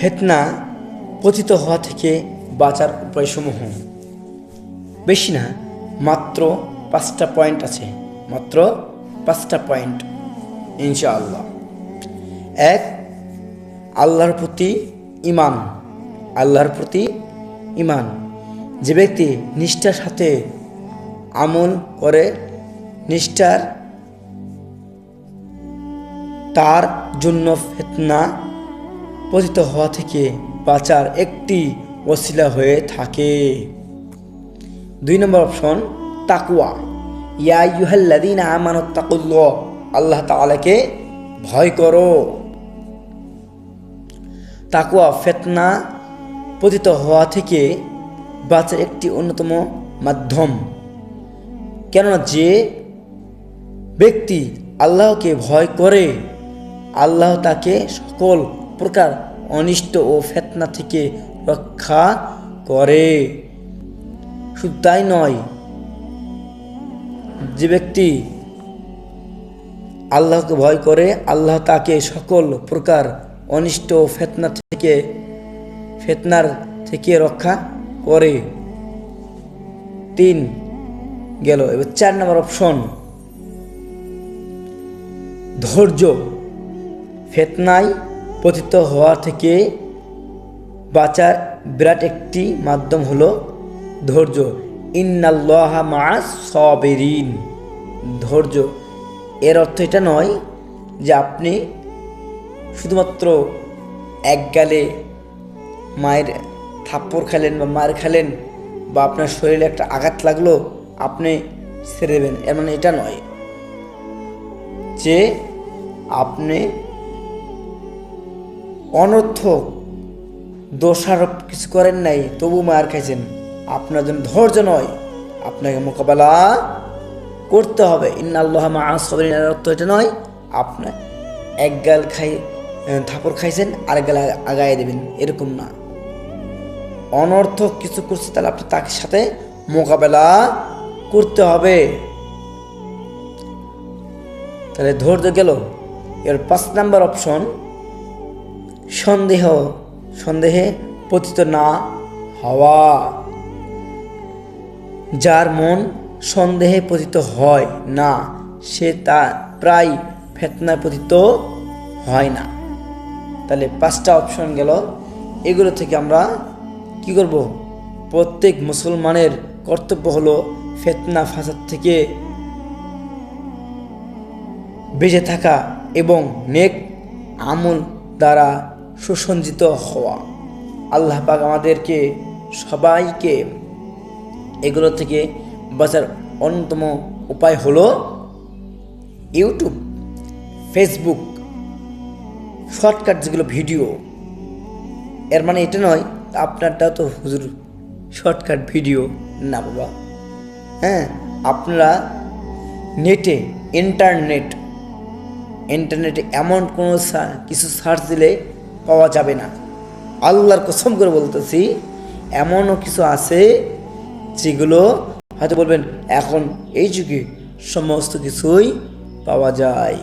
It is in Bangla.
ফিতনা পতিত হওয়া থেকে বাঁচার উপায়সমূহ। বেশি না, মাত্র 5টা পয়েন্ট আছে, মাত্র 5টা পয়েন্ট ইনশাআল্লাহ। 1, আল্লাহর প্রতি ঈমান। আল্লাহর প্রতি ঈমান। যে ব্যক্তি নিষ্ঠার সাথে আমল করে, নিষ্ঠার, তার জন্য ফিতনা পতিত হওয়া থেকে বাঁচার একটি ওসিলা হয়ে থাকে। 2 নম্বর অপশন, তাকওয়া। ইয়া আইয়ুহাল্লাযীনা আমানুত্তাকুল্লাহ, আল্লাহ তাআলাকে ভয় করো। তাকওয়া ফিতনা পতিত হওয়া থেকে বাঁচার একটি অন্যতম মাধ্যম। কেননা যে ব্যক্তি আল্লাহকে ভয় করে, আল্লাহ তাকে সকল প্রকার অনিষ্ট ও ফিতনা থেকে রক্ষা করে। শুধু তাই নয়, যে ব্যক্তি আল্লাহকে ভয় করে, আল্লাহ তাকে সকল প্রকার অনিষ্ট ও ফিতনার থেকে রক্ষা করে। 3 গেল। এবার 4 নম্বর অপশন, ধৈর্য। ফিতনায় পতিত হওয়া থেকে বাঁচার বিরাট একটি মাধ্যম হলো ধৈর্য। ইন্নাল্লাহা মা'আস সাবিরিন। ধৈর্য এর অর্থ এটা নয় যে আপনি শুধুমাত্র এক গালে মায়ের থাপ্পড় খেলেন বা মার খেলেন, বা আপনার শরীরে একটা আঘাত লাগলো আপনি ছেড়ে দেবেন, এর মানে এটা নয় যে আপনি অনর্থক দোষারোপ কিছু করেন নাই তবু মার খাইছেন, আপনার জন্য ধৈর্য নয়, আপনাকে মোকাবেলা করতে হবে। ইন্নাল্লাহা মা'আস সাবিরিন এর অর্থ এটা নয় আপনি এক গাল থাপড় খাইছেন আরেক গাল আগায় দেবেন, এরকম না। অনর্থক কিছু করছে তাহলে আপনি তার সাথে মোকাবেলা করতে হবে। তাহলে ধৈর্য গেল। এর 5 নম্বর অপশন, সন্দেহে পতিত না হওয়া। যার মন সন্দেহে পতিত হয় না, সে তা প্রায় ফিতনায় পতিত হয় না। তাহলে 5টা অপশন গেল। এগুলো থেকে আমরা কি করব? প্রত্যেক মুসলমানের কর্তব্য হলো ফিতনা ফাসাদ থেকে বেঁচে থাকা এবং নেক আমল দ্বারা সুসজ্জিত হওয়া। আল্লাহ পাক আমাদেরকে সবাইকে এগুলো থেকে বাঁচার অন্যতম উপায় হলো ইউটিউব, ফেসবুক, শর্টকাট যেগুলো ভিডিও। এর মানে এটা নয় আপনারটাও তো হুজুর শর্টকাট ভিডিও না বাবা। হ্যাঁ, আপনারা নেটে ইন্টারনেটে এমন কোনো কিছু সার্চ দিলে পাওয়া যাবে না। আল্লাহর কসম করে বলতেছি, এমনও কিছু আছে যেগুলো হয়তো বলবেন এখন এই যুগে সমস্ত কিছুই পাওয়া যায়।